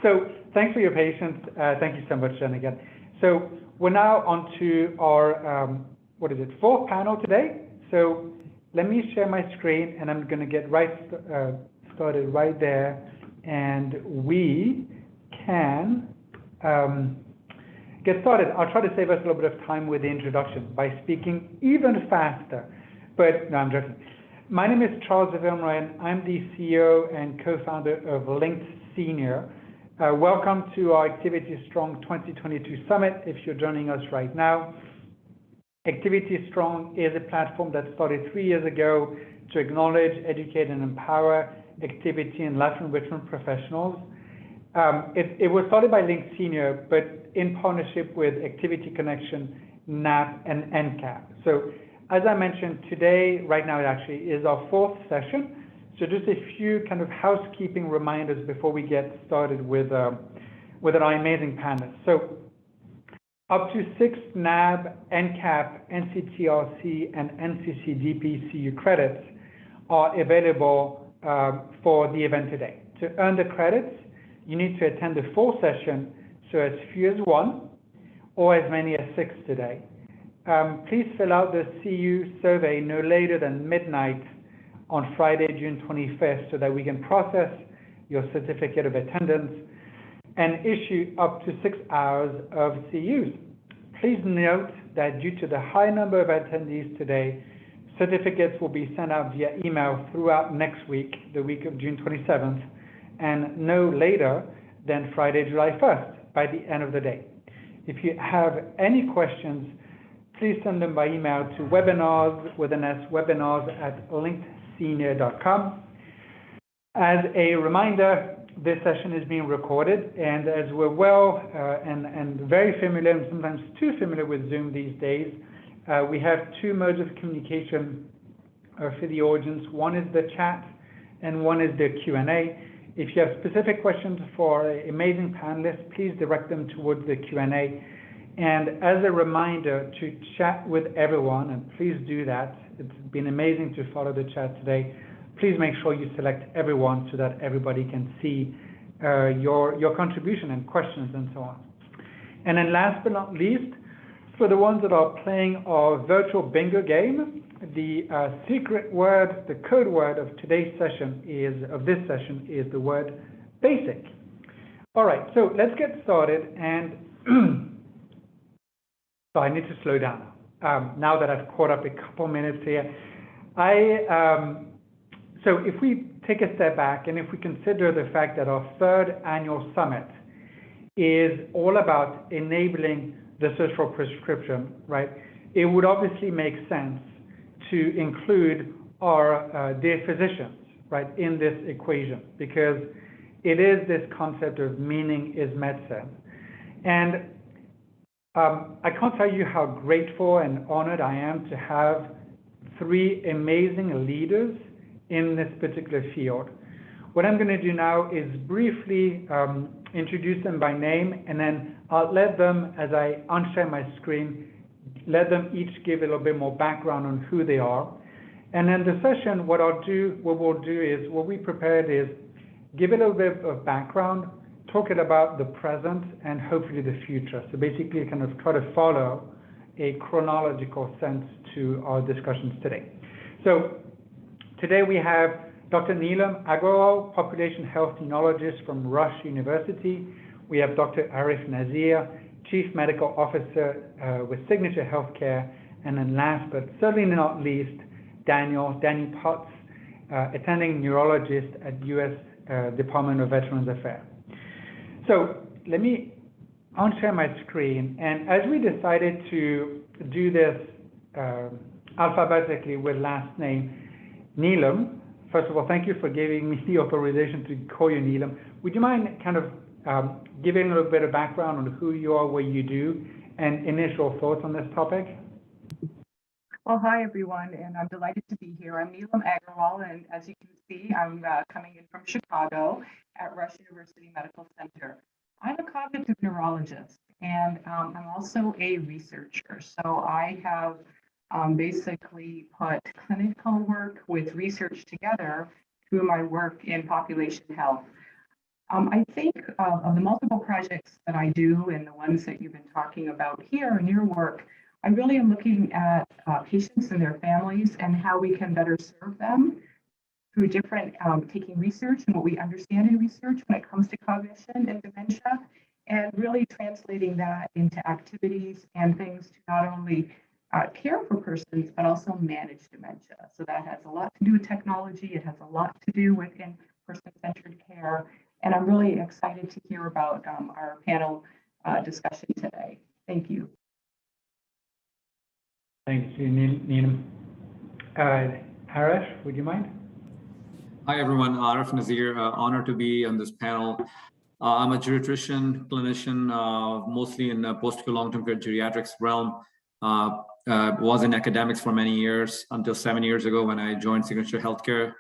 So thanks for your patience. Thank you so much, Jen, again. So we're now on to our, fourth panel today. So let me share my screen, and I'm going to get started right there, and we can get started. I'll try to save us a little bit of time with the introduction by speaking even faster, but no, I'm joking. My name is Charles Vilmoy, and I'm the CEO and co-founder of Linked Senior. Welcome to our Activity Strong 2022 Summit, if you're joining us right now. Activity Strong is a platform that started 3 years ago to acknowledge, educate, and empower activity and life enrichment professionals. It was started by Linked Senior, but in partnership with Activity Connection, NAP, and NCAP. So as I mentioned today, right now it actually is our fourth session. So just a few kind of housekeeping reminders before we get started with our amazing panelists. So up to 6 NAB, NCAP, NCTRC, and NCCDP-CU credits are available for the event today. To earn the credits, you need to attend the full session, so as few as 1 or as many as 6 today. Please fill out the CU survey no later than midnight on Friday, June 25th, so that we can process your certificate of attendance and issue up to 6 hours of CUs. Please note that due to the high number of attendees today, certificates will be sent out via email throughout next week, the week of June 27th, and no later than Friday, July 1st, by the end of the day. If you have any questions, please send them by email to webinars, with an S, webinars@linkedsenior.com. As a reminder, this session is being recorded, and as we're well and very familiar, and sometimes too familiar with Zoom these days, we have 2 modes of communication for the audience. One is the chat, and one is the Q&A. If you have specific questions for amazing panelists, please direct them towards the Q&A. And as a reminder to chat with everyone, and please do that. It's been amazing to follow the chat today. Please make sure you select everyone so that everybody can see your contribution and questions and so on. And then last but not least, for the ones that are playing our virtual bingo game, the secret word, the code word of today's session this session is the word basic. All right, so let's get started. And so I need to slow down now that I've caught up a couple minutes here. So if we take a step back and if we consider the fact that our 3rd annual summit is all about enabling the search for prescription, right? It would obviously make sense to include our dear physicians, right, in this equation, because it is this concept of meaning is medicine. And I can't tell you how grateful and honored I am to have 3 amazing leaders in this particular field. What I'm going to do now is briefly introduce them by name, and then I'll let them, as I unshare my screen, let them each give a little bit more background on who they are. And then the session, what we prepared is give a little bit of background, talk about the present and hopefully the future. So basically kind of try to follow a chronological sense to our discussions today. So today we have Dr. Neelam Agarwal, Population Health Immunologist from Rush University. We have Dr. Arif Nazir, Chief Medical Officer with Signature Healthcare. And then last but certainly not least, Danny Potts, attending neurologist at U.S. Department of Veterans Affairs. So let me unshare my screen. And as we decided to do this alphabetically with last name, Neelam, first of all, thank you for giving me the authorization to call you Neelam. Would you mind kind of giving a little bit of background on who you are, what you do, and initial thoughts on this topic? Well, hi, everyone, and I'm delighted to be here. I'm Neelam Agarwal, and as you can see, I'm coming in from Chicago at Rush University Medical Center. I'm a cognitive neurologist, and I'm also a researcher. So I have basically put clinical work with research together through my work in population health. I think of the multiple projects that I do and the ones that you've been talking about here in your work, I really am looking at patients and their families and how we can better serve them through different, taking research and what we understand in research when it comes to cognition and dementia, and really translating that into activities and things to not only care for persons, but also manage dementia. So that has a lot to do with technology. It has a lot to do with in-person-centered care. And I'm really excited to hear about our panel discussion today. Thank you. Thanks, Neelam. Harish, would you mind? Hi, everyone. Arif Nazir, honored to be on this panel. I'm a geriatrician, clinician, mostly in post-acute long-term care geriatrics realm. Was in academics for many years until 7 years ago when I joined Signature Healthcare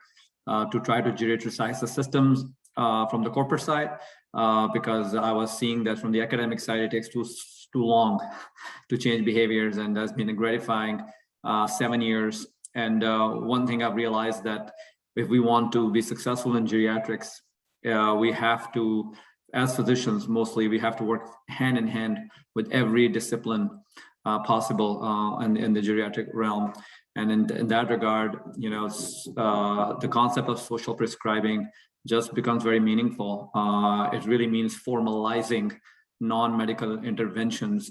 to try to geriatricize the systems from the corporate side because I was seeing that from the academic side, it takes too long to change behaviors, and that's been a gratifying 7 years. And one thing I've realized that if we want to be successful in geriatrics, we have to, as physicians mostly, we have to work hand in hand with every discipline possible in the geriatric realm. And in that regard, the concept of social prescribing just becomes very meaningful. It really means formalizing non-medical interventions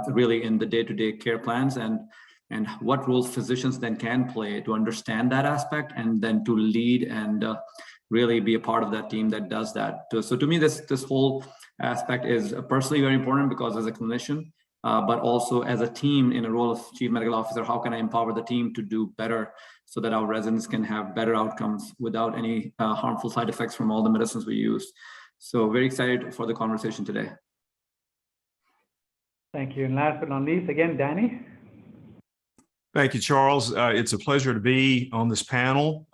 really in the day-to-day care plans, and what roles physicians then can play to understand that aspect and then to lead and really be a part of that team that does that. So to me, this whole aspect is personally very important because as a clinician, but also as a team in a role of chief medical officer, how can I empower the team to do better so that our residents can have better outcomes without any harmful side effects from all the medicines we use. So very excited for the conversation today. Thank you. And last but not least, again, Danny. Thank you, Charles. It's a pleasure to be on this panel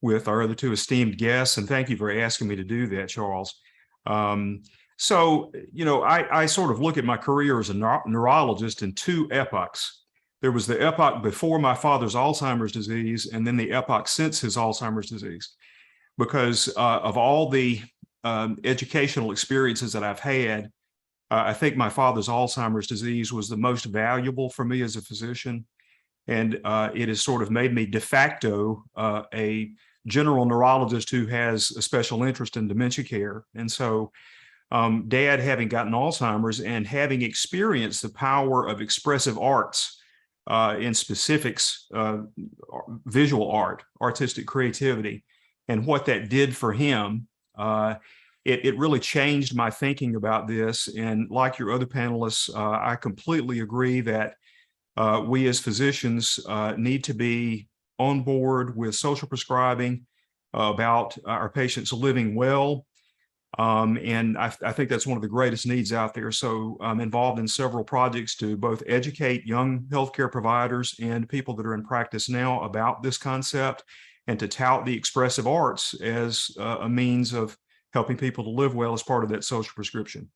with our other two esteemed guests, and thank you for asking me to do that, Charles. So, I sort of look at my career as a neurologist in two epochs. There was the epoch before my father's Alzheimer's disease, and then the epoch since his Alzheimer's disease. Because of all the educational experiences that I've had, I think my father's Alzheimer's disease was the most valuable for me as a physician. And it has sort of made me de facto a general neurologist who has a special interest in dementia care. And so Dad having gotten Alzheimer's and having experienced the power of expressive arts in specifics, visual art, artistic creativity, and what that did for him, it really changed my thinking about this. And like your other panelists, I completely agree that we as physicians need to be on board with social prescribing about our patients living well. And I think that's one of the greatest needs out there. So I'm involved in several projects to both educate young healthcare providers and people that are in practice now about this concept, and to tout the expressive arts as a means of helping people to live well as part of that social prescription.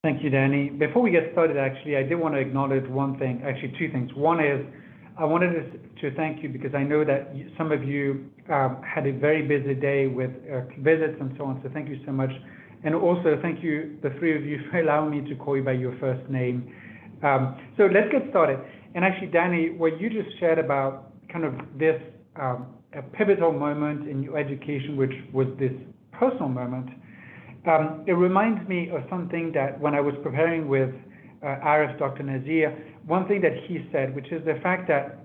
Thank you, Danny. Before we get started, actually, I did want to acknowledge one thing, actually two things. One is I wanted to thank you because I know that some of you had a very busy day with visits and so on, so thank you so much. And also thank you, the three of you, for allowing me to call you by your first name. So let's get started. And actually, Danny, what you just shared about kind of this a pivotal moment in your education, which was this personal moment, it reminds me of something that when I was preparing with Arif, Dr. Nazir, one thing that he said, which is the fact that,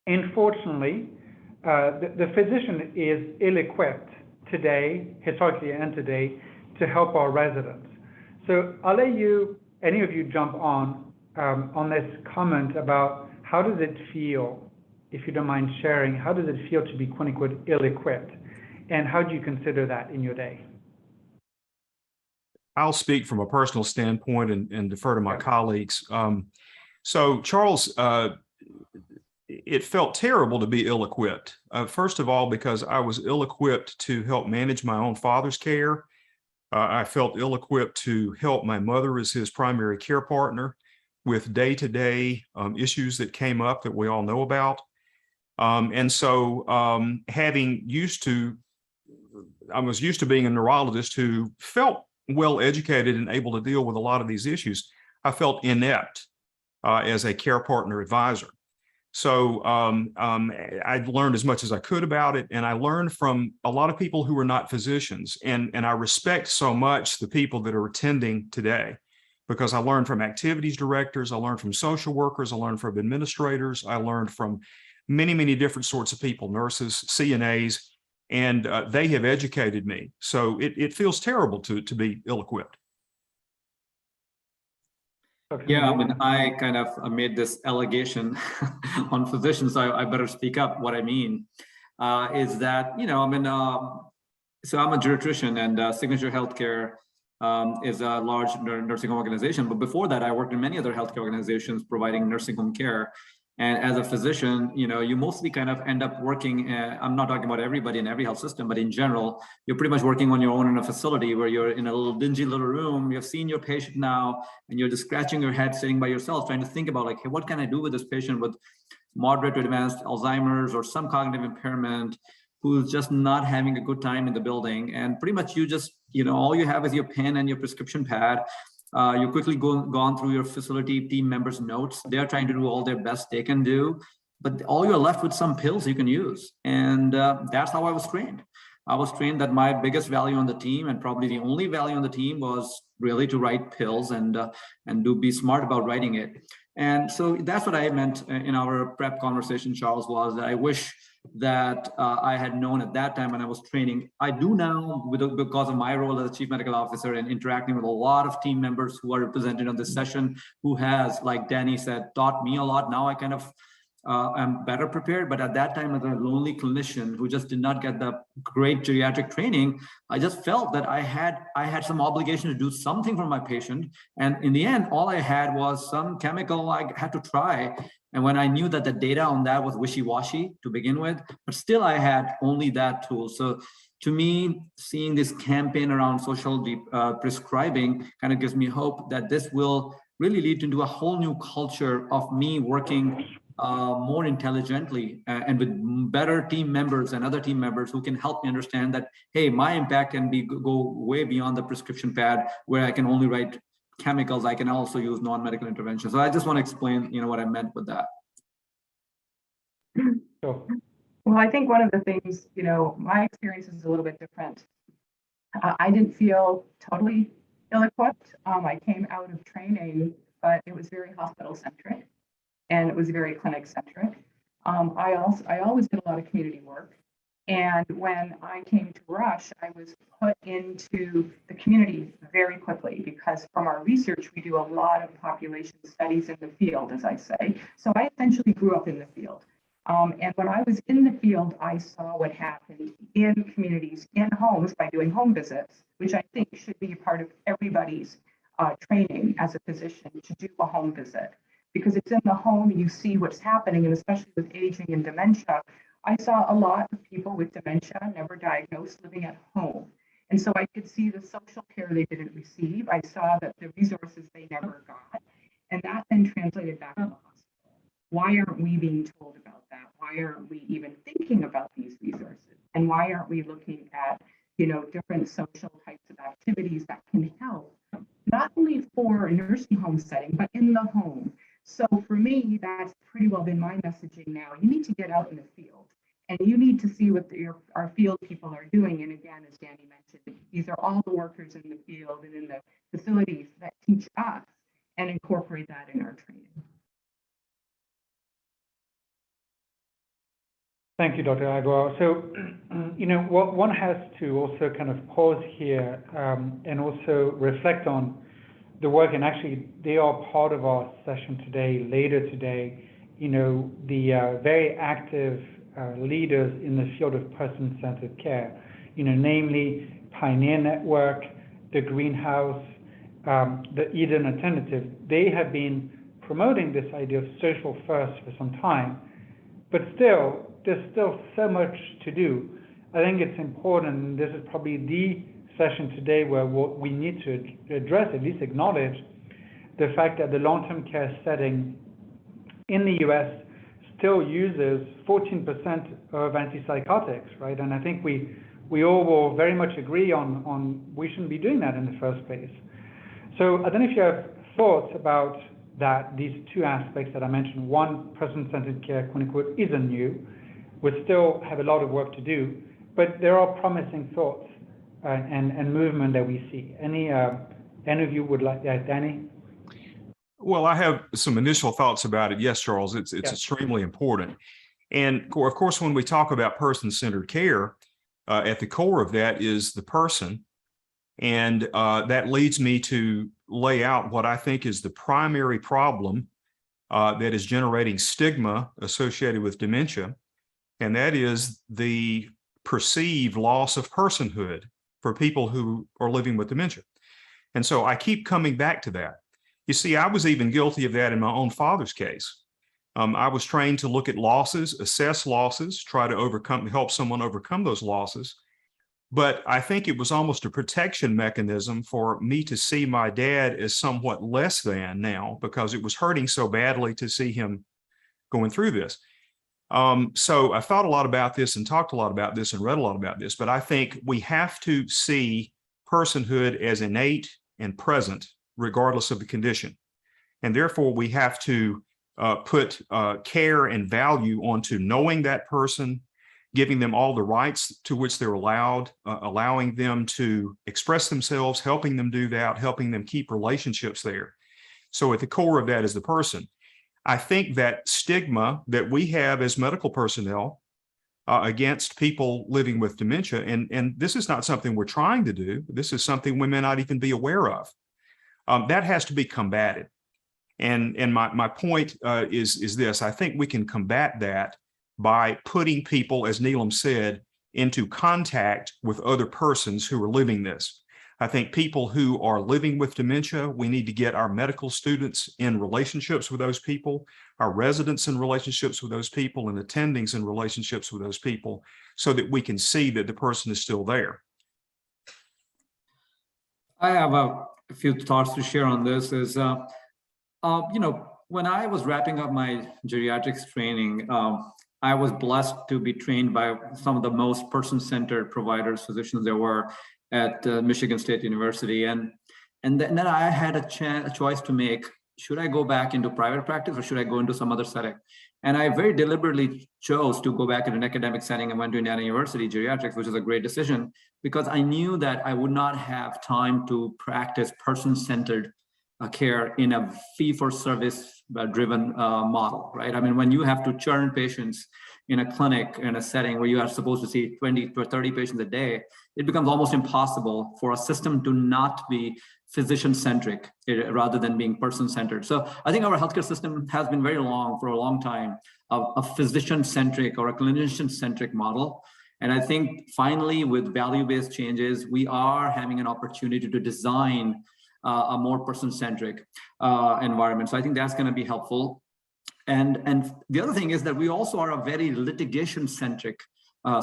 unfortunately, the physician is ill-equipped today, historically and today, to help our residents. So I'll let you, any of you, jump on this comment about how does it feel, if you don't mind sharing, how does it feel to be quote-unquote ill-equipped, and how do you consider that in your day? I'll speak from a personal standpoint and defer to my colleagues. So Charles, it felt terrible to be ill-equipped. First of all, because I was ill-equipped to help manage my own father's care. I felt ill-equipped to help my mother as his primary care partner with day-to-day issues that came up that we all know about. And so I was used to being a neurologist who felt well educated and able to deal with a lot of these issues. I felt inept as a care partner advisor. So I learned as much as I could about it, and I learned from a lot of people who were not physicians. And I respect so much the people that are attending today, because I learned from activities directors, I learned from social workers, I learned from administrators, I learned from many, many different sorts of people, nurses, CNAs, and they have educated me. So it feels terrible to be ill-equipped. Yeah, I mean, I kind of made this allegation on physicians, so I better speak up. What I mean is that, so I'm a geriatrician, and Signature Healthcare is a large nursing home organization. But before that, I worked in many other healthcare organizations providing nursing home care. And as a physician, you mostly kind of end up working, I'm not talking about everybody in every health system, but in general, you're pretty much working on your own in a facility where you're in a little dingy little room, you've seen your patient now, and you're just scratching your head sitting by yourself, trying to think about like, hey, what can I do with this patient with moderate to advanced Alzheimer's or some cognitive impairment, who's just not having a good time in the building. And pretty much you just, all you have is your pen and your prescription pad. You quickly gone through your facility team members' notes. They're trying to do all their best they can do, but all you're left with some pills you can use. And that's how I was trained. I was trained that my biggest value on the team, and probably the only value on the team, was really to write pills and be smart about writing it. And so that's what I meant in our prep conversation, Charles, was that I wish that I had known at that time when I was training. I do now because of my role as a chief medical officer and interacting with a lot of team members who are represented on this session, who has, like Danny said, taught me a lot. Now I kind of am better prepared. But at that time, as a lonely clinician who just did not get the great geriatric training, I just felt that I had some obligation to do something for my patient. And in the end, all I had was some chemical I had to try. And when I knew that the data on that was wishy-washy to begin with, but still I had only that tool. So to me, seeing this campaign around social prescribing kind of gives me hope that this will really lead into a whole new culture of me working more intelligently and with better team members and other team members who can help me understand that, hey, my impact can go way beyond the prescription pad where I can only write chemicals. I can also use non-medical interventions. So I just want to explain, what I meant with that. Sure. Well, I think one of the things, my experience is a little bit different. I didn't feel totally ill-equipped. I came out of training, but it was very hospital-centric and it was very clinic-centric. I always did a lot of community work. And when I came to Rush, I was put into the community very quickly because from our research, we do a lot of population studies in the field, as I say. So I essentially grew up in the field. And when I was in the field, I saw what happened in communities, in homes, by doing home visits, which I think should be part of everybody's training as a physician to do a home visit. Because it's in the home, you see what's happening, and especially with aging and dementia, I saw a lot of people with dementia, never diagnosed, living at home. And so I could see the social care they didn't receive. I saw that the resources they never got. And that then translated back to the hospital. Why aren't we being told about that? Why aren't we even thinking about these resources? And why aren't we looking at, different social types of activities that can help, not only for a nursing home setting, but in the home? So for me, that's pretty well been my messaging now. You need to get out in the field and you need to see what our field people are doing. And again, as Danny mentioned, these are all the workers in the field and in the facilities that teach us and incorporate that in our training. Thank you, Dr. Agarwal. So, what one has to also kind of pause here and also reflect on the work, and actually they are part of our session today, later today, the very active leaders in the field of person-centered care, namely Pioneer Network, the Greenhouse, the Eden Alternative. They have been promoting this idea of social first for some time, but still, there's still so much to do. I think it's important, and this is probably the session today where what we need to address, at least acknowledge, the fact that the long-term care setting in the US still uses 14% of antipsychotics, right? And I think we all will very much agree on we shouldn't be doing that in the first place. So I don't know if you have thoughts about that, these two aspects that I mentioned. One, person-centered care, quote unquote, isn't new. We still have a lot of work to do, but there are promising thoughts and movement that we see. Any of you would like that, Danny? Well, I have some initial thoughts about it. Yes, Charles, it's extremely important. And of course, when we talk about person-centered care, at the core of that is the person. And that leads me to lay out what I think is the primary problem that is generating stigma associated with dementia. And that is the perceived loss of personhood for people who are living with dementia. And so I keep coming back to that. You see, I was even guilty of that in my own father's case. I was trained to look at losses, assess losses, try to help someone overcome those losses. But I think it was almost a protection mechanism for me to see my dad as somewhat less than now, because it was hurting so badly to see him going through this. So I thought a lot about this and talked a lot about this and read a lot about this, but I think we have to see personhood as innate and present, regardless of the condition. And therefore, we have to put care and value onto knowing that person, giving them all the rights to which they're allowed, allowing them to express themselves, helping them do that, helping them keep relationships there. So at the core of that is the person. I think that stigma that we have as medical personnel against people living with dementia, and this is not something we're trying to do, this is something we may not even be aware of, that has to be combated. And my point is this: I think we can combat that by putting people, as Neelam said, into contact with other persons who are living this. I think people who are living with dementia, we need to get our medical students in relationships with those people, our residents in relationships with those people, and attendings in relationships with those people, so that we can see that the person is still there. I have a few thoughts to share on this. When I was wrapping up my geriatrics training, I was blessed to be trained by some of the most person-centered providers, physicians there were at Michigan State University. And then I had a choice to make. Should I go back into private practice or should I go into some other setting? And I very deliberately chose to go back in an academic setting. I went to Indiana University Geriatrics, which is a great decision, because I knew that I would not have time to practice person-centered care in a fee-for-service driven model, right? I mean, when you have to churn patients in a clinic, in a setting where you are supposed to see 20 to 30 patients a day, it becomes almost impossible for a system to not be physician-centric rather than being person-centered. So I think our healthcare system has been for a long time, a physician-centric or a clinician-centric model. And I think finally, with value-based changes, we are having an opportunity to design a more person-centric environment. So I think that's going to be helpful. And the other thing is that we also are a very litigation-centric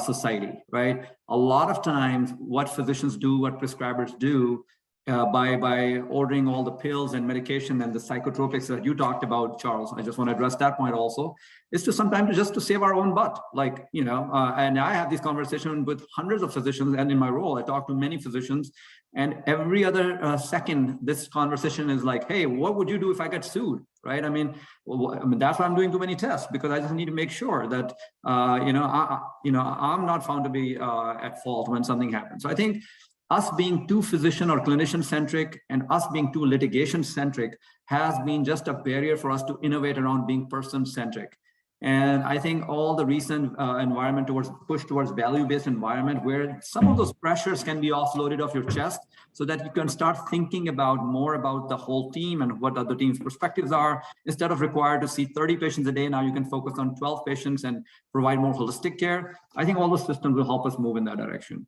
society, right? A lot of times what physicians do, what prescribers do, by ordering all the pills and medication and the psychotropics that you talked about, Charles, I just want to address that point also, is to sometimes just to save our own butt. And I have these conversations with hundreds of physicians, and in my role, I talk to many physicians, and every other second, this conversation is like, hey, what would you do if I get sued, right? I mean, that's why I'm doing too many tests, because I just need to make sure that, I'm not found to be at fault when something happens. So I think us being too physician or clinician centric and us being too litigation centric has been just a barrier for us to innovate around being person centric. And I think all the recent environment push towards value-based environment, where some of those pressures can be offloaded off your chest so that you can start thinking more about the whole team and what other team's perspectives are. Instead of required to see 30 patients a day, now you can focus on 12 patients and provide more holistic care. I think all those systems will help us move in that direction.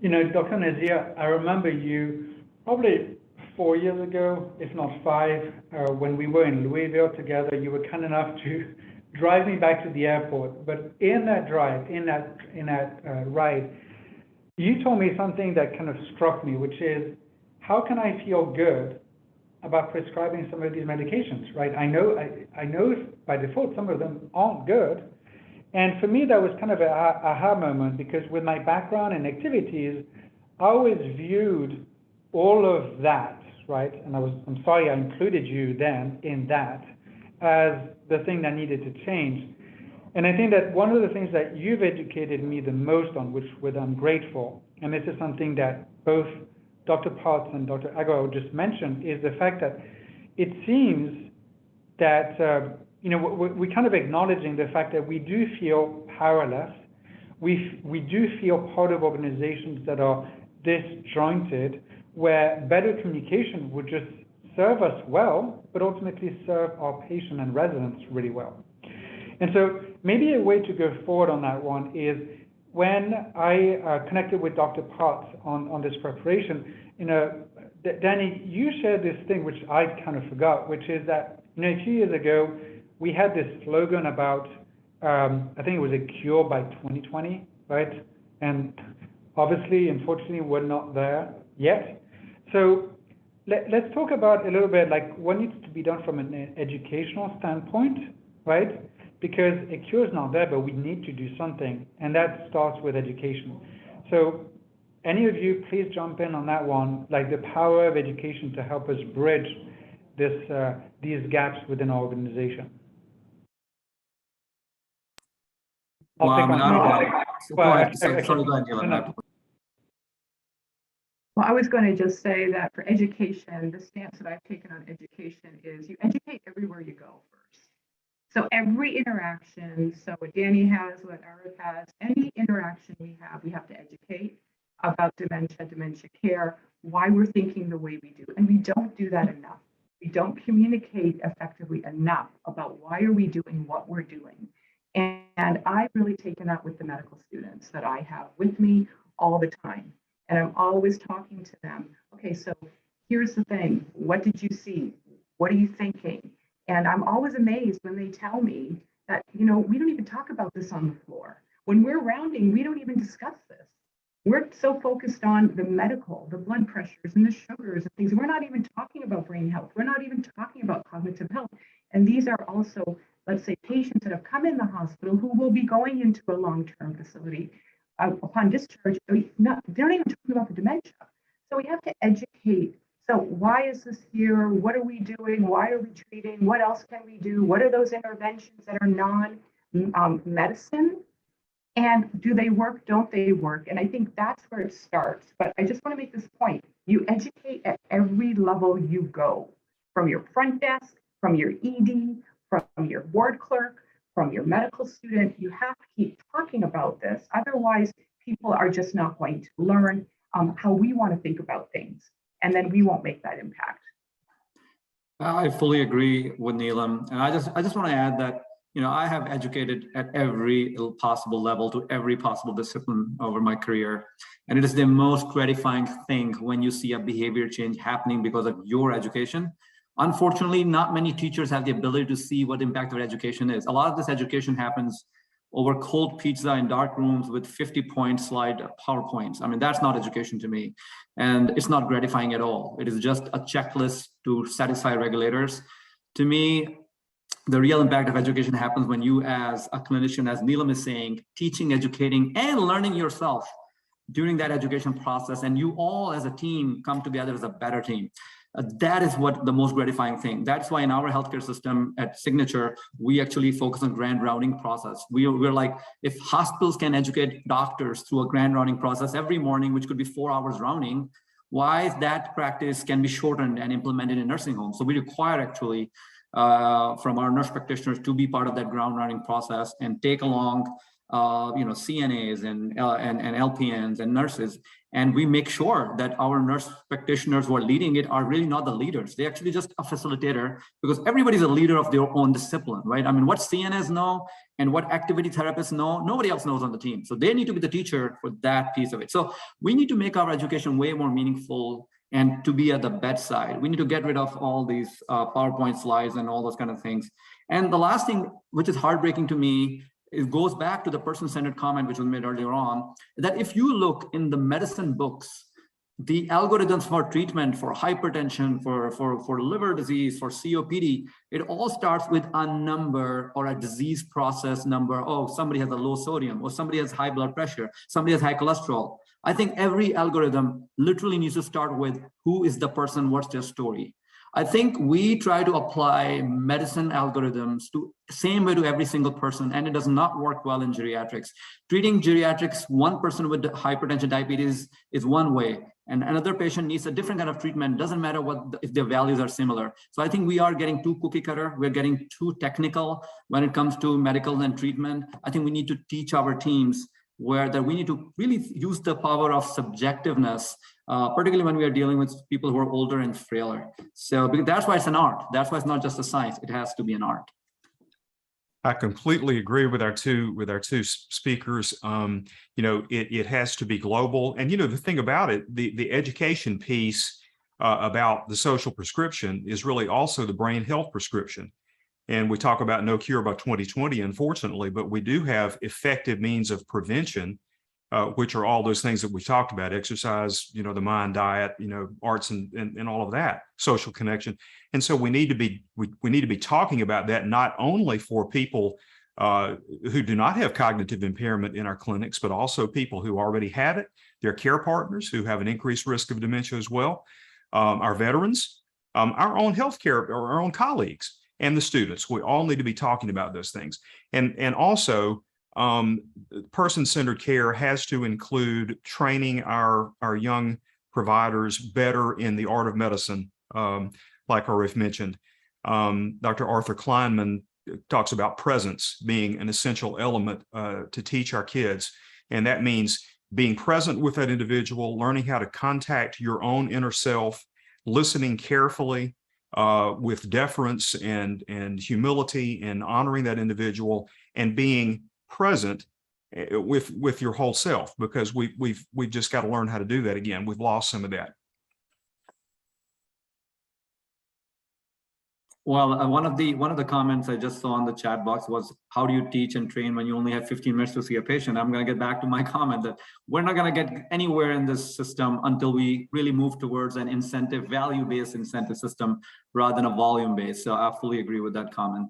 Dr. Nazir, I remember you probably 4 years ago, if not 5, when we were in Louisville together, you were kind enough to drive me back to the airport. But in that drive, in that ride, you told me something that kind of struck me, which is, how can I feel good about prescribing some of these medications, right? I know by default some of them aren't good. And for me, that was kind of an aha moment, because with my background and activities, I always viewed all of that, right? And I'm sorry I included you then in that as the thing that needed to change. And I think that one of the things that you've educated me the most on, which I'm grateful, and this is something that both Dr. Potts and Dr. Agarwal just mentioned, is the fact that it seems that we're kind of acknowledging the fact that we do feel powerless. We do feel part of organizations that are disjointed, where better communication would just serve us well, but ultimately serve our patient and residents really well. And so maybe a way to go forward on that one is, when I connected with Dr. Potts on this preparation, Danny, you shared this thing which I kind of forgot, which is that a few years ago we had this slogan about I think it was a cure by 2020, right? And obviously, unfortunately, we're not there yet. So let's talk about a little bit like what needs to be done from an educational standpoint, right? Because a cure is not there, but we need to do something, and that starts with education. So any of you, please jump in on that one, like the power of education to help us bridge these gaps within our organization. Well, I mean, go ahead. Okay. Sorry, go ahead, Neelam. Well, I was going to just say that for education, the stance that I've taken on education is you educate everywhere you go first. So every interaction, so what Danny has, what Arif has, any interaction we have to educate about dementia care, why we're thinking the way we do. And we don't do that enough. We don't communicate effectively enough about why are we doing what we're doing. And I've really taken that with the medical students that I have with me all the time. And I'm always talking to them, okay, so here's the thing. What did you see? What are you thinking? And I'm always amazed when they tell me that, we don't even talk about this on the floor. When we're rounding, we don't even discuss this. We're so focused on the medical, the blood pressures and the sugars and things. We're not even talking about brain health. We're not even talking about cognitive health. And these are also, let's say, patients that have come in the hospital who will be going into a long-term facility upon discharge. They're not even talking about the dementia. So we have to educate. So why is this here? What are we doing? Why are we treating? What else can we do? What are those interventions that are non-medicine? And do they work? Don't they work? And I think that's where it starts. But I just want to make this point. You educate at every level you go, from your front desk, from your ED, from your ward clerk, from your medical student. You have to keep talking about this. Otherwise, people are just not going to learn how we want to think about things. And then we won't make that impact. I fully agree with Neelam. And I just want to add that, I have educated at every possible level to every possible discipline over my career. And it is the most gratifying thing when you see a behavior change happening because of your education. Unfortunately, not many teachers have the ability to see what the impact of education is. A lot of this education happens over cold pizza in dark rooms with 50-point slide PowerPoints. I mean, that's not education to me. And it's not gratifying at all. It is just a checklist to satisfy regulators. To me, the real impact of education happens when you, as a clinician, as Neelam is saying, teaching, educating, and learning yourself during that education process, and you all as a team come together as a better team. That is what the most gratifying thing. That's why in our healthcare system at Signature, we actually focus on grand rounding process. We're like, if hospitals can educate doctors through a grand rounding process every morning, which could be 4 hours rounding, why that practice can be shortened and implemented in nursing homes. So we require actually from our nurse practitioners to be part of that ground rounding process and take along CNAs and LPNs and nurses. And we make sure that our nurse practitioners who are leading it are really not the leaders. They're actually just a facilitator, because everybody's a leader of their own discipline, right? I mean, what CNAs know and what activity therapists know, nobody else knows on the team. So they need to be the teacher for that piece of it. So we need to make our education way more meaningful and to be at the bedside. We need to get rid of all these PowerPoint slides and all those kind of things. And the last thing, which is heartbreaking to me, it goes back to the person-centered comment which was made earlier on, that if you look in the medicine books, the algorithms for treatment, for hypertension, for liver disease, for COPD, it all starts with a number or a disease process number. Oh, somebody has a low sodium, or somebody has high blood pressure, somebody has high cholesterol. I think every algorithm literally needs to start with who is the person, what's their story. I think we try to apply medicine algorithms to same way to every single person, and it does not work well in geriatrics. Treating geriatrics, one person with hypertension, diabetes is one way, and another patient needs a different kind of treatment. Doesn't matter if their values are similar. So I think we are getting too cookie cutter. We're getting too technical when it comes to medical and treatment. I think we need to teach our teams that we need to really use the power of subjectiveness, particularly when we are dealing with people who are older and frailer. So that's why it's an art. That's why it's not just a science. It has to be an art. I completely agree with our two speakers. It has to be global. And the thing about it, the education piece about the social prescription is really also the brain health prescription. And we talk about no cure by 2020, unfortunately, but we do have effective means of prevention, which are all those things that we talked about: exercise, the mind, diet, arts, and all of that, social connection. And so we need to be talking about that, not only for people who do not have cognitive impairment in our clinics, but also people who already have it, their care partners who have an increased risk of dementia as well, our veterans, our own healthcare, or our own colleagues, and the students. We all need to be talking about those things. And also, person-centered care has to include training our young providers better in the art of medicine, like Arif mentioned. Dr. Arthur Kleinman talks about presence being an essential element to teach our kids. And that means being present with that individual, learning how to contact your own inner self, listening carefully, with deference and humility, and honoring that individual, and being present with your whole self, because we've just got to learn how to do that again. We've lost some of that. Well, one of the comments I just saw in the chat box was, how do you teach and train when you only have 15 minutes to see a patient? I'm going to get back to my comment that we're not going to get anywhere in this system until we really move towards an incentive, value-based incentive system rather than a volume-based. So I fully agree with that comment.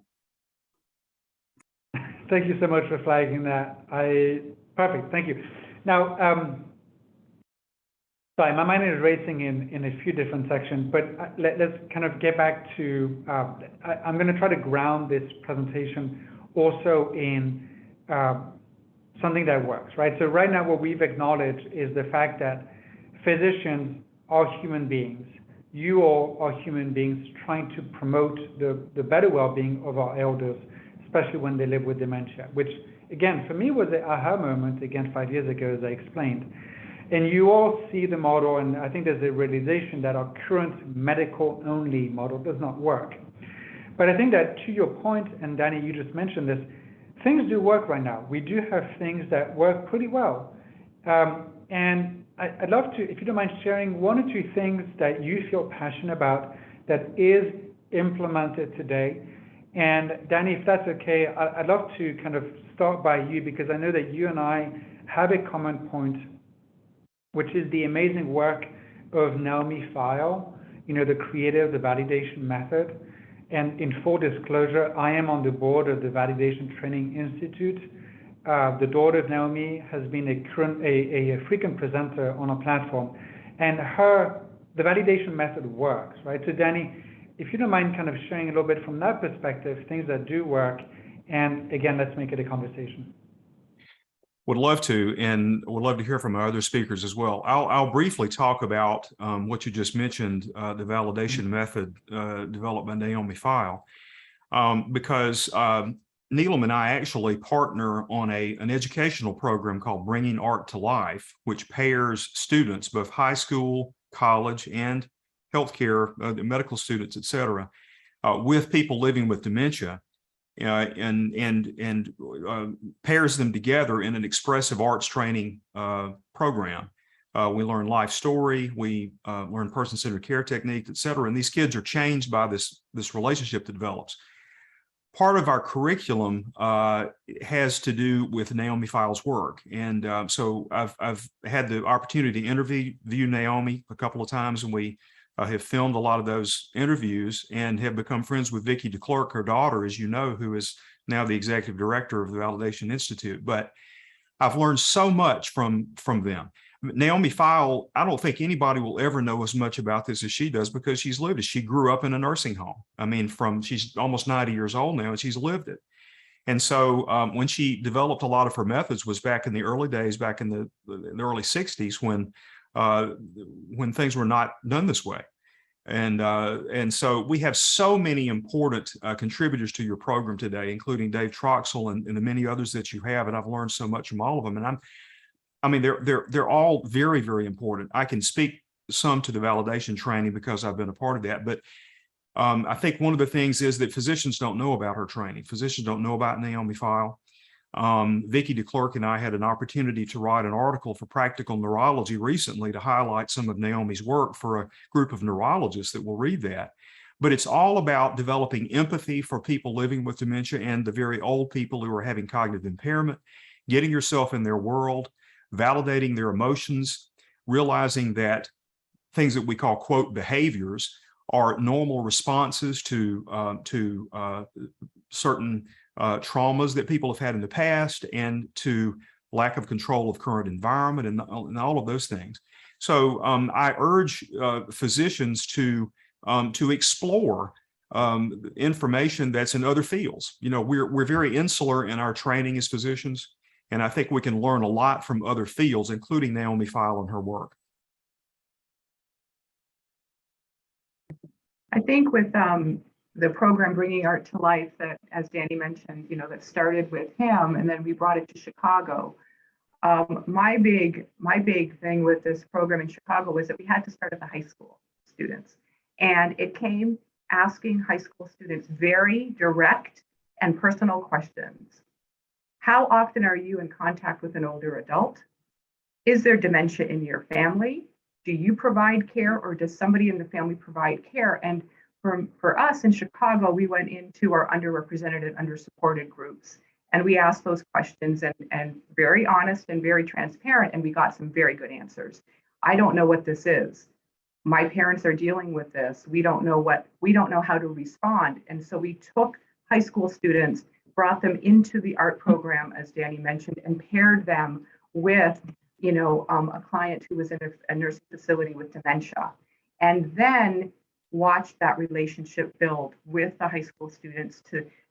Thank you so much for flagging that. Perfect, thank you. Now, sorry, my mind is racing in a few different sections, but let's kind of get back to, I'm going to try to ground this presentation also in something that works, right? So right now what we've acknowledged is the fact that physicians are human beings. You all are human beings trying to promote the better well-being of our elders, especially when they live with dementia, which again, for me was an aha moment, again, 5 years ago, as I explained. And you all see the model, and I think there's a realization that our current medical-only model does not work. But I think that to your point, and Danny, you just mentioned this, things do work right now. We do have things that work pretty well. And I'd love to, if you don't mind, sharing one or two things that you feel passionate about that is implemented today. And Danny, if that's okay, I'd love to kind of start by you, because I know that you and I have a common point, which is the amazing work of Naomi Feil, the creator of the validation method. And in full disclosure, I am on the board of the Validation Training Institute. The daughter of Naomi has been a frequent presenter on our platform, and the validation method works, right? So Danny, if you don't mind kind of sharing a little bit from that perspective, things that do work, and again, let's make it a conversation. Would love to, and would love to hear from our other speakers as well. I'll briefly talk about what you just mentioned, the validation method developed by Naomi Feil, because Neelam and I actually partner on an educational program called Bringing Art to Life, which pairs students, both high school, college, and healthcare, medical students, et cetera, with people living with dementia, and pairs them together in an expressive arts training program. We learn life story, we learn person-centered care techniques, et cetera, and these kids are changed by this relationship that develops. part of our curriculum has to do with Naomi File's work. And so I've had the opportunity to interview Naomi a couple of times, and we have filmed a lot of those interviews and have become friends with Vicki DeClercq, her daughter, as you know, who is now the executive director of the Validation Institute. But I've learned so much from them. Naomi File, I don't think anybody will ever know as much about this as she does, because she's lived it. She grew up in a nursing home. I mean, she's almost 90 years old now, and she's lived it. And so when she developed a lot of her methods was back in the early days, back in the early 60s, when things were not done this way. And so we have so many important contributors to your program today, including Dave Troxell and the many others that you have. And I've learned so much from all of them. And they're all very, very important. I can speak some to the validation training because I've been a part of that. But I think one of the things is that physicians don't know about her training. Physicians don't know about Naomi File. Vicki DeClercq and I had an opportunity to write an article for Practical Neurology recently to highlight some of Naomi's work for a group of neurologists that will read that. But it's all about developing empathy for people living with dementia and the very old people who are having cognitive impairment, getting yourself in their world, validating their emotions, realizing that things that we call, quote, behaviors are normal responses to certain traumas that people have had in the past, and to lack of control of current environment, and all of those things. So I urge physicians to explore information that's in other fields. You know, we're very insular in our training as physicians, and I think we can learn a lot from other fields, including Naomi File and her work. I think with the program Bringing Art to Life, that, as Danny mentioned, that started with him, and then we brought it to Chicago. My big thing with this program in Chicago was that we had to start at the high school students, and it came asking high school students very direct and personal questions. How often are you in contact with an older adult? Is there dementia in your family? Do you provide care, or does somebody in the family provide care? And for us in Chicago, we went into our underrepresented and undersupported groups, and we asked those questions, and very honest and very transparent, and we got some very good answers. I don't know what this is. My parents are dealing with this. We don't know how to respond. And so we took high school students, brought them into the art program, as Danny mentioned, and paired them with a client who was in a nursing facility with dementia, and then watched that relationship build with the high school students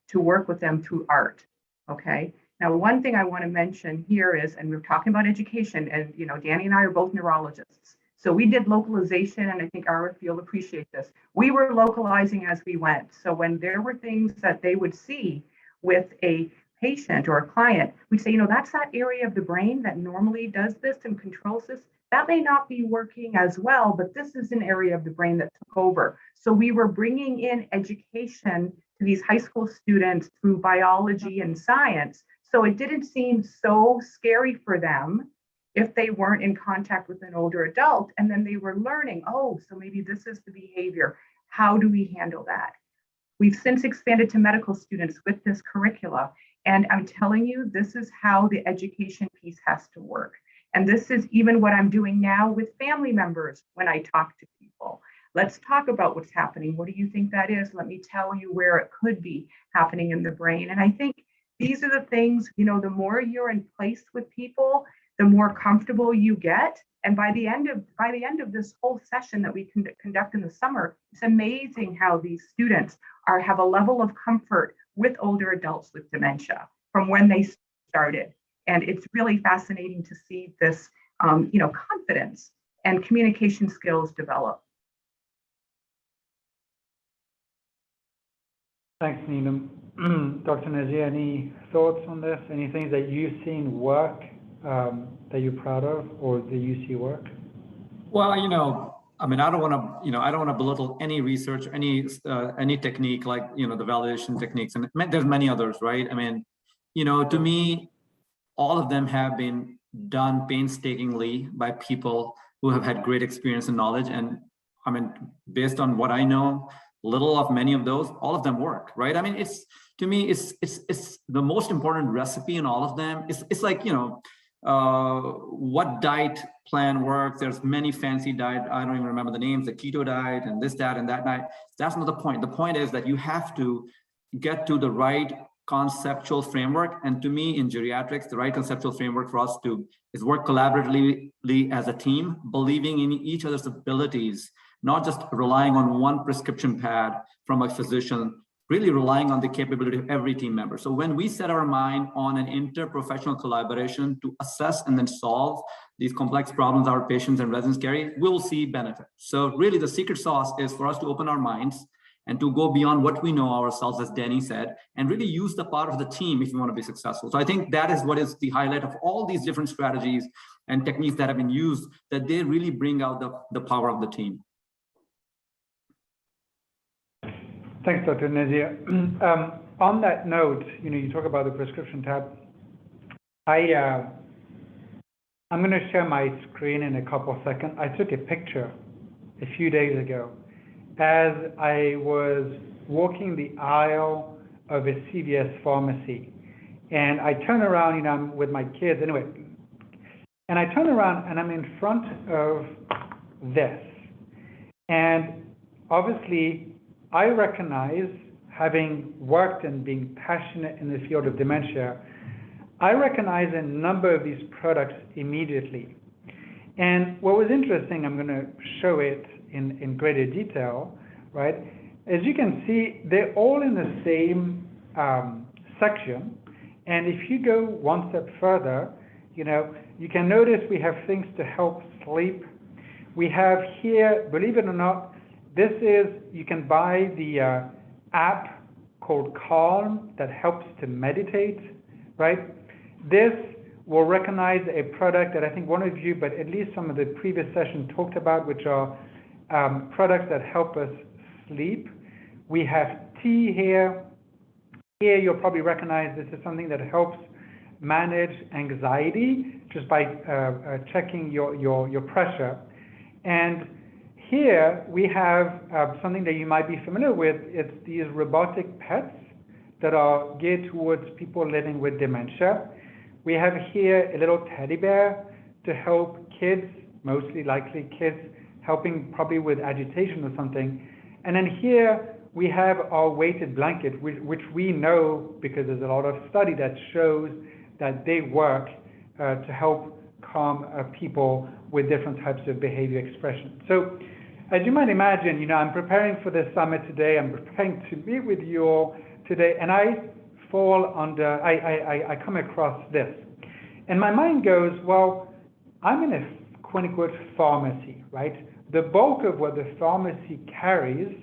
to work with them through art. Okay. Now, one thing I want to mention here is, and we're talking about education, and Danny and I are both neurologists, so we did localization, and I think our field appreciates this. We were localizing as we went. So when there were things that they would see with a patient or a client, we'd say, that's that area of the brain that normally does this and controls this. That may not be working as well, but this is an area of the brain that took over. So we were bringing in education to these high school students through biology and science. So it didn't seem so scary for them if they weren't in contact with an older adult. And then they were learning, so maybe this is the behavior. How do we handle that? We've since expanded to medical students with this curricula. And I'm telling you, this is how the education piece has to work. And this is even what I'm doing now with family members when I talk to people. Let's talk about what's happening. What do you think that is? Let me tell you where it could be happening in the brain. And I think these are the things, the more you're in place with people, the more comfortable you get. And by the end of this whole session that we conduct in the summer, it's amazing how these students have a level of comfort with older adults with dementia from when they started. And it's really fascinating to see this, confidence and communication skills develop. Thanks, Neelam. Dr. Nazir, any thoughts on this? Any things that you've seen work that you're proud of, or that you see work? Well, I don't want to belittle any research, any technique, like the validation techniques, and there's many others, right? To me, all of them have been done painstakingly by people who have had great experience and knowledge. And based on what I know, little of many of those, all of them work, right? to me, it's the most important recipe in all of them. It's like, what diet plan works. There's many fancy diet. I don't even remember the names, the keto diet and this, that, and that diet. That's not the point. The point is that you have to get to the right conceptual framework. And to me, in geriatrics, the right conceptual framework for us is work collaboratively as a team, believing in each other's abilities, not just relying on one prescription pad from a physician, really relying on the capability of every team member. So when we set our mind on an interprofessional collaboration to assess and then solve these complex problems our patients and residents carry, we'll see benefit. So really the secret sauce is for us to open our minds and to go beyond what we know ourselves, as Danny said, and really use the power of the team if you want to be successful. So I think that is what is the highlight of all these different strategies and techniques that have been used, that they really bring out the power of the team. Thanks, Dr. Nazir. On that note, you talk about the prescription tab. I'm going to share my screen in a couple of seconds. I took a picture a few days ago as I was walking the aisle of a CVS pharmacy, and I turn around, I'm with my kids anyway, and I turn around and I'm in front of this, and obviously I recognize, having worked and being passionate in the field of dementia, I recognize a number of these products immediately. And what was interesting, I'm going to show it in greater detail, right? As you can see, they're all in the same section. And if you go one step further, you can notice we have things to help sleep. We have here, believe it or not, this is, you can buy the app called Calm that helps to meditate, right? This will recognize a product that I think one of you, but at least some of the previous sessions talked about, which are products that help us sleep. We have tea here. Here you'll probably recognize this is something that helps manage anxiety just by checking your pressure. And here we have something that you might be familiar with. It's these robotic pets that are geared towards people living with dementia. We have here a little teddy bear to help kids, mostly likely kids, helping probably with agitation or something. And then here we have our weighted blanket, which we know because there's a lot of study that shows that they work to help calm people with different types of behavior expression. So as you might imagine, I'm preparing for this summit today. I'm preparing to meet with you all today, and I come across this. And my mind goes, well, I'm in a quote-unquote pharmacy, right? The bulk of what the pharmacy carries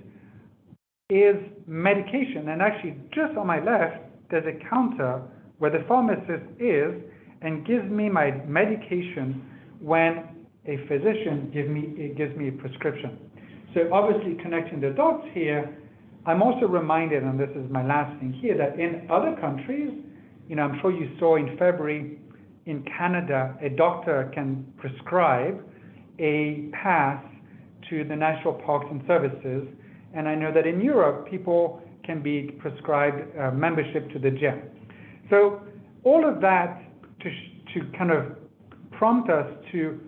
is medication. And actually, just on my left, there's a counter where the pharmacist is and gives me my medication when a physician gives me a prescription. So obviously connecting the dots here, I'm also reminded, and this is my last thing here, that in other countries, I'm sure you saw in February in Canada, a doctor can prescribe a pass to the National Parks and Services. And I know that in Europe, people can be prescribed membership to the gym. So all of that to kind of prompt us to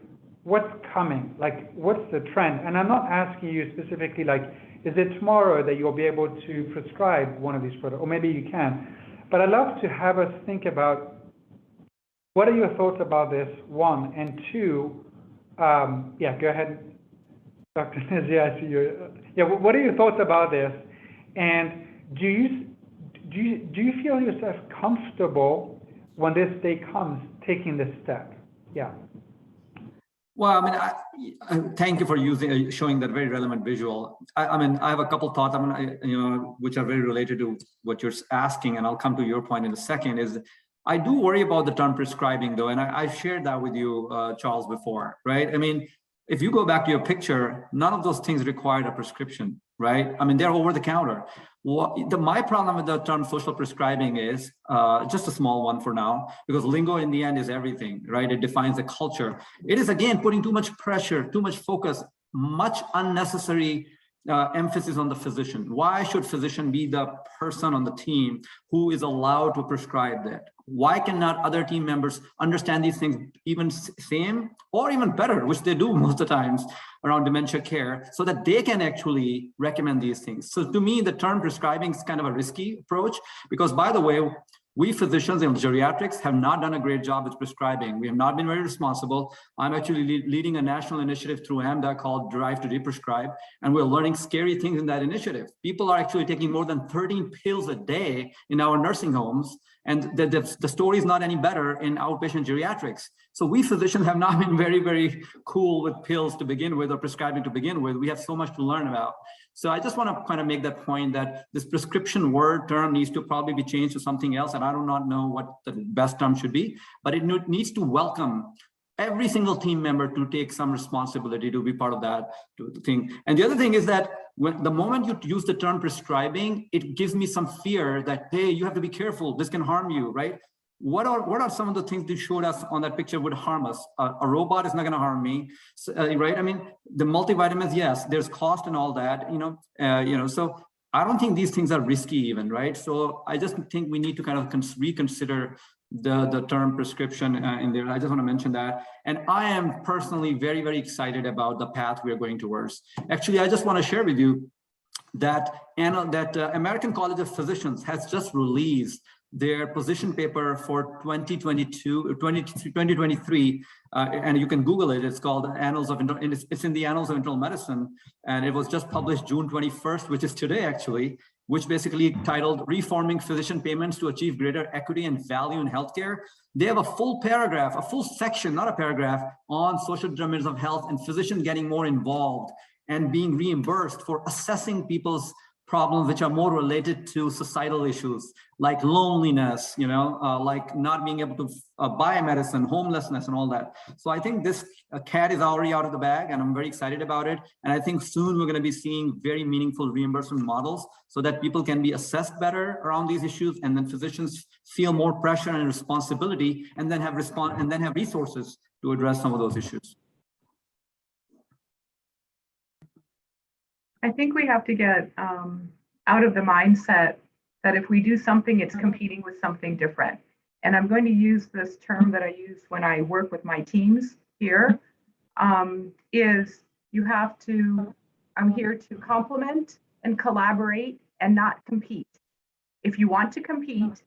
what's coming, like what's the trend? And I'm not asking you specifically, like, is it tomorrow that you'll be able to prescribe one of these products? Or maybe you can. But I'd love to have us think about what are your thoughts about this, one, and two, yeah, go ahead, Dr. Nazir, I see you. Yeah, what are your thoughts about this? And do you feel yourself comfortable when this day comes, taking this step? Yeah. Well, thank you for showing that very relevant visual. I have a couple thoughts. Which are very related to what you're asking, and I'll come to your point in a second. Is I do worry about the term prescribing, though, and I've shared that with you, Charles, before, right? If you go back to your picture, none of those things required a prescription, right? They're over the counter. My problem with the term social prescribing is just a small one for now, because lingo in the end is everything, right? It defines the culture. It is, again, putting too much pressure, too much focus, much unnecessary emphasis on the physician. Why should physician be the person on the team who is allowed to prescribe that? Why cannot other team members understand these things even same or even better, which they do most of the times around dementia care, so that they can actually recommend these things? So to me, the term prescribing is kind of a risky approach, because by the way, we physicians in geriatrics have not done a great job with prescribing. We have not been very responsible. I'm actually leading a national initiative through AMDA called Drive to Prescribe, and we're learning scary things in that initiative. People are actually taking more than 13 pills a day in our nursing homes, and the story is not any better in outpatient geriatrics. So we physicians have not been very, very cool with pills to begin with, or prescribing to begin with. We have so much to learn about. So I just want to kind of make that point that this prescription word term needs to probably be changed to something else. And I do not know what the best term should be, but it needs to welcome every single team member to take some responsibility to be part of that thing. And the other thing is that when the moment you use the term prescribing, it gives me some fear that, hey, you have to be careful, this can harm you, right? What are some of the things they showed us on that picture would harm us? A robot is not going to harm me, so, right? I mean, the multivitamins, yes, there's cost and all that, so I don't think these things are risky even, right? So I just think we need to kind of reconsider the term prescription in there. I just want to mention that. And I am personally very, very excited about the path we are going towards. Actually, I just want to share with you that American College of Physicians has just released their position paper for 2023, and you can Google it. It's called Annals of it's in the Annals of Internal Medicine, and it was just published June 21st, which is today actually, which basically titled "Reforming Physician Payments to Achieve Greater Equity and Value in Healthcare." They have a full paragraph, a full section, not a paragraph, on social determinants of health and physicians getting more involved and being reimbursed for assessing people's problems which are more related to societal issues like loneliness, like not being able to buy medicine, homelessness, and all that. So I think this cat is already out of the bag, and I'm very excited about it. And I think soon we're going to be seeing very meaningful reimbursement models so that people can be assessed better around these issues, and then physicians feel more pressure and responsibility, and then have resources to address some of those issues. I think we have to get out of the mindset that if we do something, it's competing with something different. And I'm going to use this term that I use when I work with my teams here, is you have to, I'm here to complement and collaborate and not compete. If you want to compete,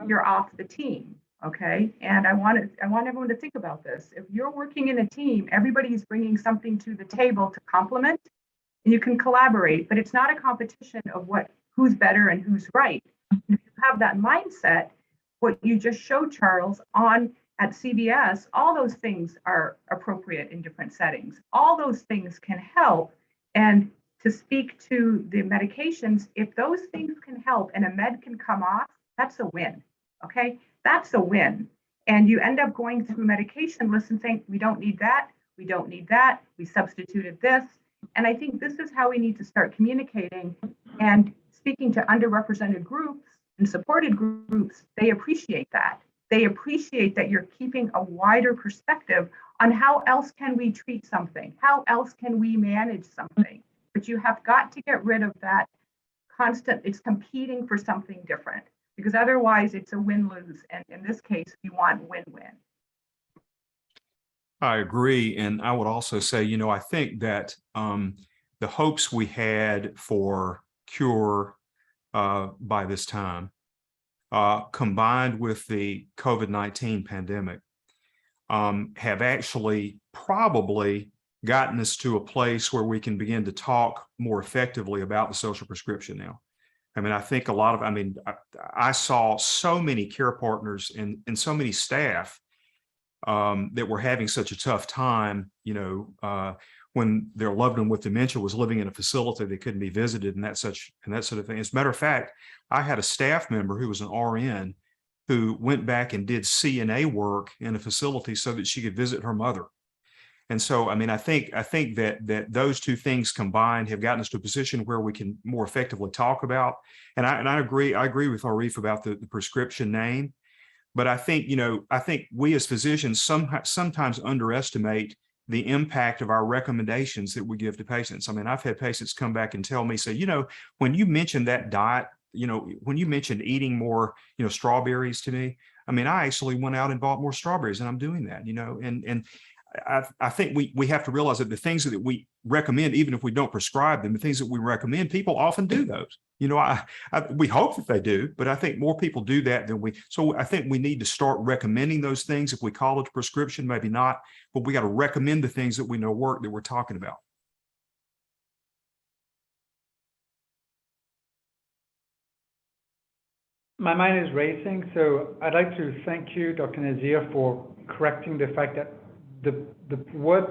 you're off the team, okay? And I want everyone to think about this. If you're working in a team, everybody's bringing something to the table to complement, and you can collaborate, but it's not a competition of who's better and who's right. And if you have that mindset, what you just showed, Charles, at CBS, all those things are appropriate in different settings. All those things can help. And to speak to the medications, if those things can help and a med can come off, that's a win, okay? That's a win. And you end up going through medication lists and saying, we don't need that, we don't need that, we substituted this. And I think this is how we need to start communicating and speaking to underrepresented groups and supported groups. They appreciate that. They appreciate that you're keeping a wider perspective on how else can we treat something? How else can we manage something? But you have got to get rid of that constant, it's competing for something different, because otherwise it's a win-lose. And in this case, we want win-win. I agree. And I would also say, I think that the hopes we had for cure by this time, combined with the COVID-19 pandemic, have actually probably gotten us to a place where we can begin to talk more effectively about the social prescription now. I mean, I think I saw so many care partners and so many staff that were having such a tough time, when their loved one with dementia was living in a facility that couldn't be visited and that sort of thing. As a matter of fact, I had a staff member who was an RN who went back and did CNA work in a facility so that she could visit her mother. And so, I think that those two things combined have gotten us to a position where we can more effectively talk about. And I agree with Arif about the prescription name. But I think we as physicians sometimes underestimate the impact of our recommendations that we give to patients. I mean, I've had patients come back and tell me, say, when you mentioned that diet, when you mentioned eating more, strawberries to me, I mean, I actually went out and bought more strawberries, and I'm doing that, and I think we have to realize that the things that we recommend, even if we don't prescribe them, the things that we recommend, people often do those. We hope that they do, but I think more people do that than we. So I think we need to start recommending those things. If we call it a prescription, maybe not, but we got to recommend the things that we know work that we're talking about. My mind is racing, so I'd like to thank you, Dr. Nazir, for correcting the fact that the word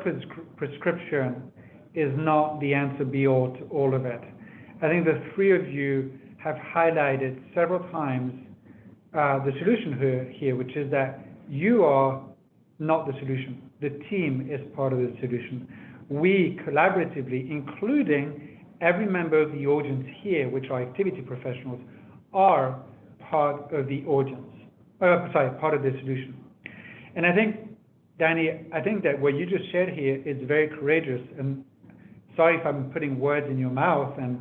prescription is not the answer be all to all of it. I think the three of you have highlighted several times the solution here, which is that you are not the solution. The team is part of the solution. We collaboratively, including every member of the audience here, which are activity professionals, are part of the audience, part of the solution. And I think, Danny, that what you just shared here is very courageous. And sorry if I'm putting words in your mouth, and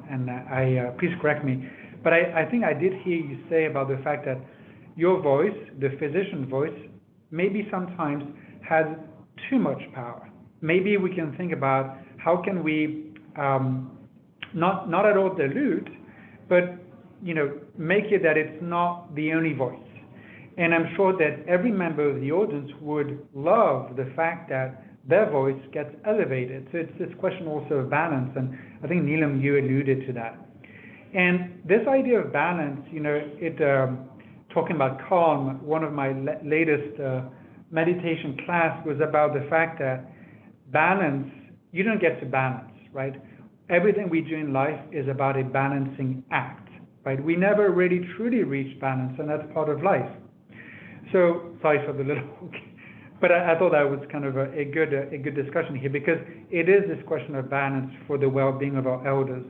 please correct me. But I think I did hear you say about the fact that your voice, the physician voice, maybe sometimes has too much power. Maybe we can think about how can we not at all dilute, but make it that it's not the only voice. And I'm sure that every member of the audience would love the fact that their voice gets elevated. So it's this question also of balance, and I think, Neelam, you alluded to that. And this idea of balance, talking about calm, one of my latest meditation class was about the fact that balance, you don't get to balance, right? Everything we do in life is about a balancing act, right? We never really truly reach balance, and that's part of life. So sorry for the little, but I thought that was kind of a good discussion here, because it is this question of balance for the well-being of our elders.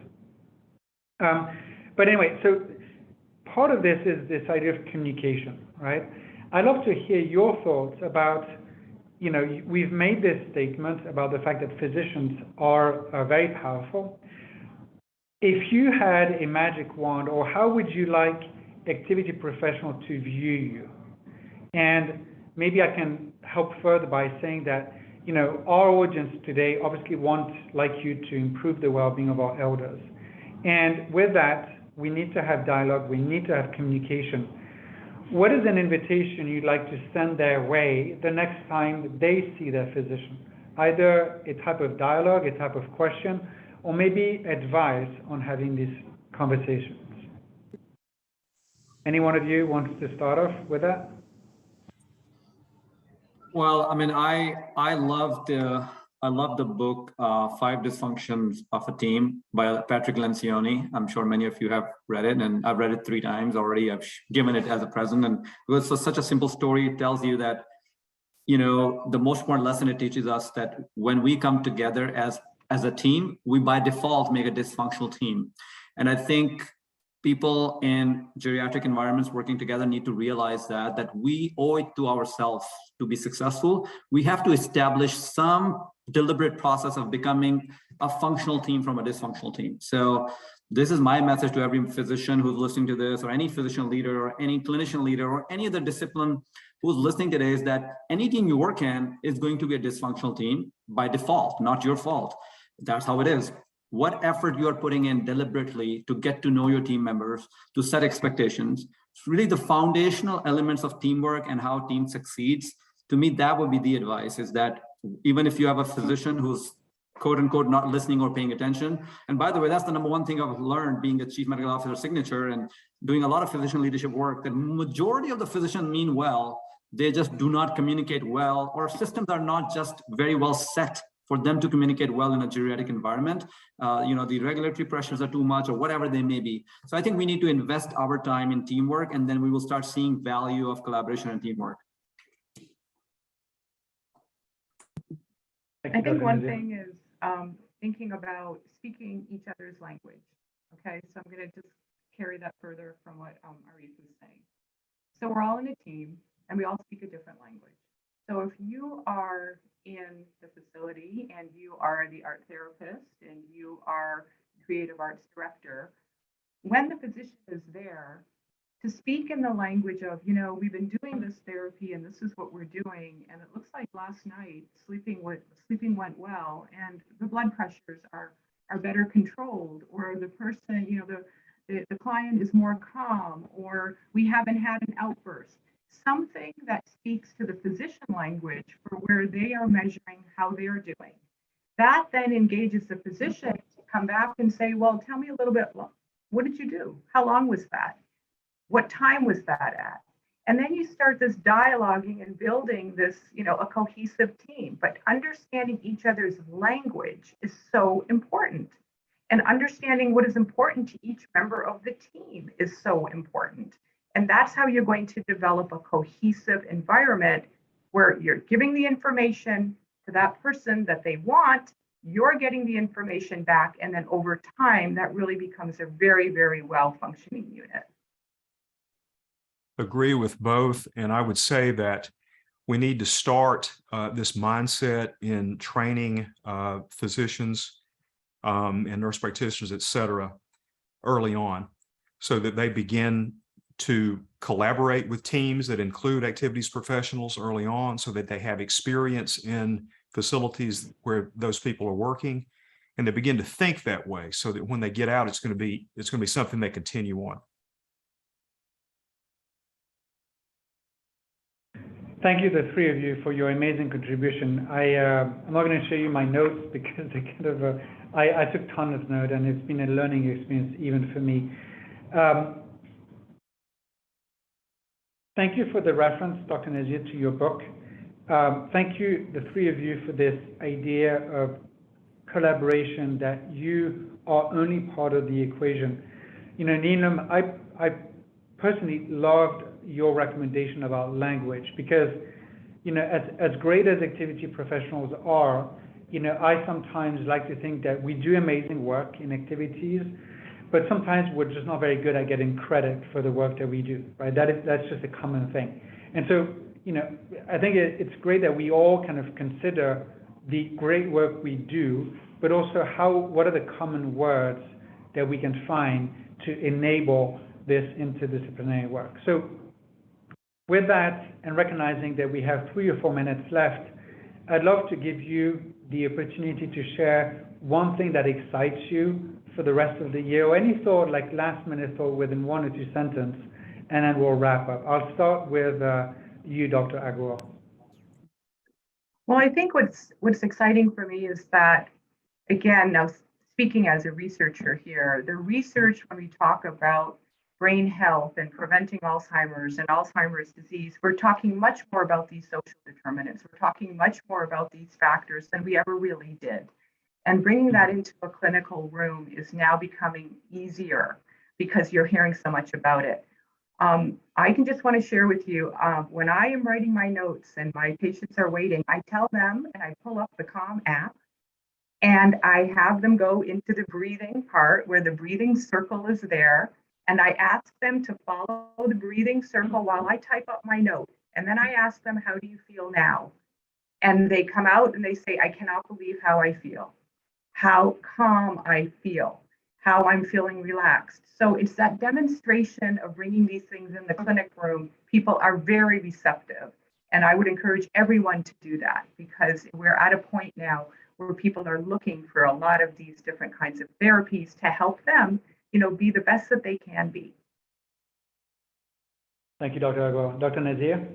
But anyway, so part of this is this idea of communication, right? I'd love to hear your thoughts about, we've made this statement about the fact that physicians are very powerful. If you had a magic wand, or how would you like activity professionals to view you? And maybe I can help further by saying that, our audience today obviously wants, like you, to improve the well-being of our elders. And with that, we need to have dialogue, we need to have communication. What is an invitation you'd like to send their way the next time they see their physician? Either a type of dialogue, a type of question, or maybe advice on having these conversations. Any one of you wants to start off with that? Well, I mean, I love the book, Five Dysfunctions of a Team by Patrick Lencioni. I'm sure many of you have read it, and I've read it 3 times already. I've given it as a present, and it was such a simple story. It tells you that, the most important lesson it teaches us that when we come together as a team, we by default make a dysfunctional team. And I think people in geriatric environments working together need to realize that we owe it to ourselves to be successful. We have to establish some deliberate process of becoming a functional team from a dysfunctional team. So this is my message to every physician who's listening to this, or any physician leader, or any clinician leader, or any other discipline who's listening today, is that any team you work in is going to be a dysfunctional team by default, not your fault. That's how it is. What effort you are putting in deliberately to get to know your team members, to set expectations, it's really the foundational elements of teamwork and how a team succeeds. To me, that would be the advice, is that even if you have a physician who's quote unquote not listening or paying attention, and by the way, that's the number one thing I've learned being a chief medical officer signature and doing a lot of physician leadership work, that majority of the physicians mean well, they just do not communicate well, or systems are not just very well set for them to communicate well in a geriatric environment. The regulatory pressures are too much, or whatever they may be. So I think we need to invest our time in teamwork, and then we will start seeing value of collaboration and teamwork. I think one thing is thinking about speaking each other's language. Okay, so I'm going to just carry that further from what Arif was saying. So we're all in a team, and we all speak a different language. So if you are in the facility and you are the art therapist and you are creative arts director, when the physician is there, to speak in the language of, we've been doing this therapy and this is what we're doing. And it looks like last night sleeping went well and the blood pressures are better controlled, or the person, the client is more calm, or we haven't had an outburst. Something that speaks to the physician language for where they are measuring how they are doing. That then engages the physician to come back and say, well, tell me a little bit, what did you do? How long was that? What time was that at? And then you start this dialoguing and building this, a cohesive team. But understanding each other's language is so important. And understanding what is important to each member of the team is so important. And that's how you're going to develop a cohesive environment where you're giving the information to that person that they want, you're getting the information back, and then over time, that really becomes a very, very well-functioning unit. Agree with both. And I would say that we need to start this mindset in training physicians and nurse practitioners, et cetera, early on, so that they begin to collaborate with teams that include activities professionals early on, so that they have experience in facilities where those people are working, and they begin to think that way, so that when they get out, it's going to be something they continue on. Thank you, the three of you, for your amazing contribution. I'm not going to show you my notes because they kind of, I took tons of notes, and it's been a learning experience even for me. Thank you for the reference, Dr. Nazir, to your book. Thank you, the three of you, for this idea of collaboration, that you are only part of the equation. Neelam, I personally loved your recommendation about language, because as great as activity professionals are, I sometimes like to think that we do amazing work in activities, but sometimes we're just not very good at getting credit for the work that we do, right? That's just a common thing. And so I think it's great that we all kind of consider the great work we do, but also what are the common words that we can find to enable this interdisciplinary work. So with that, and recognizing that we have 3 or 4 minutes left, I'd love to give you the opportunity to share one thing that excites you for the rest of the year, or any thought, like last minute thought within 1 or 2 sentences, and then we'll wrap up. I'll start with you, Dr. Agarwal. Well, I think what's exciting for me is that, again, now speaking as a researcher here, the research when we talk about brain health and preventing Alzheimer's and Alzheimer's disease, we're talking much more about these social determinants. We're talking much more about these factors than we ever really did. And bringing that into a clinical room is now becoming easier because you're hearing so much about it. I can just want to share with you, when I am writing my notes and my patients are waiting, I tell them, and I pull up the Calm app, and I have them go into the breathing part where the breathing circle is there. And I ask them to follow the breathing circle while I type up my note. And then I ask them, how do you feel now? And they come out and they say, I cannot believe how I feel, how calm I feel, how I'm feeling relaxed. So it's that demonstration of bringing these things in the clinic room. People are very receptive. And I would encourage everyone to do that, because we're at a point now where people are looking for a lot of these different kinds of therapies to help them be the best that they can be. Thank you, Dr. Agarwal. Dr. Nazir?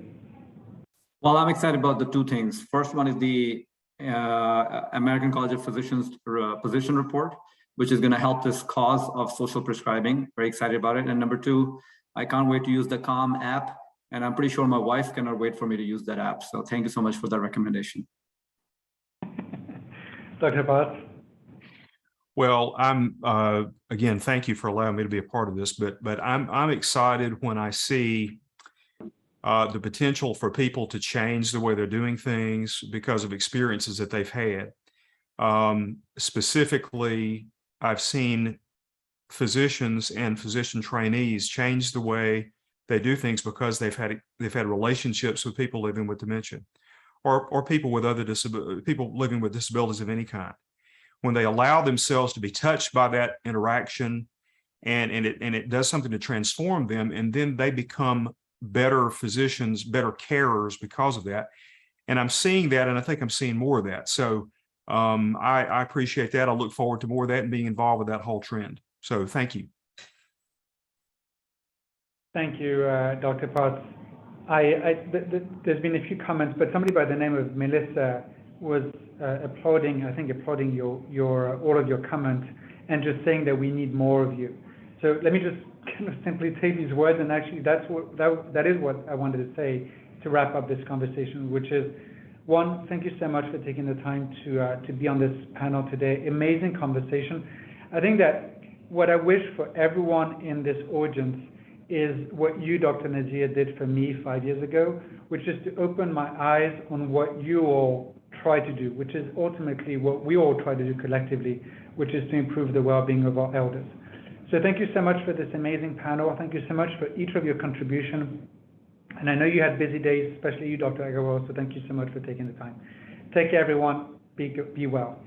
Well, I'm excited about the 2 things. First one is the American College of Physicians position report, which is going to help this cause of social prescribing. Very excited about it. And number 2, I can't wait to use the Calm app. And I'm pretty sure my wife cannot wait for me to use that app. So thank you so much for that recommendation. Dr. Bhatt? Well, I'm again, thank you for allowing me to be a part of this, but I'm excited when I see the potential for people to change the way they're doing things because of experiences that they've had. Specifically, I've seen physicians and physician trainees change the way they do things because they've had relationships with people living with dementia, or people with other people living with disabilities of any kind, when they allow themselves to be touched by that interaction, and it does something to transform them, and then they become better physicians, better carers because of that. And I'm seeing that, and I think I'm seeing more of that. So I appreciate that. I look forward to more of that and being involved with that whole trend. So thank you. Thank you, Dr. Potts. There's been a few comments, but somebody by the name of Melissa was applauding your all of your comments and just saying that we need more of you. So let me just kind of simply take these words, and actually that is what I wanted to say to wrap up this conversation, which is, one, thank you so much for taking the time to be on this panel today. Amazing conversation. I think that what I wish for everyone in this audience is what you, Dr. Nazir, did for me 5 years ago, which is to open my eyes on what you all try to do, which is ultimately what we all try to do collectively, which is to improve the well-being of our elders. So thank you so much for this amazing panel. Thank you so much for each of your contribution. And I know you had busy days, especially you, Dr. Agarwal, so thank you so much for taking the time. Take care, everyone. Be well.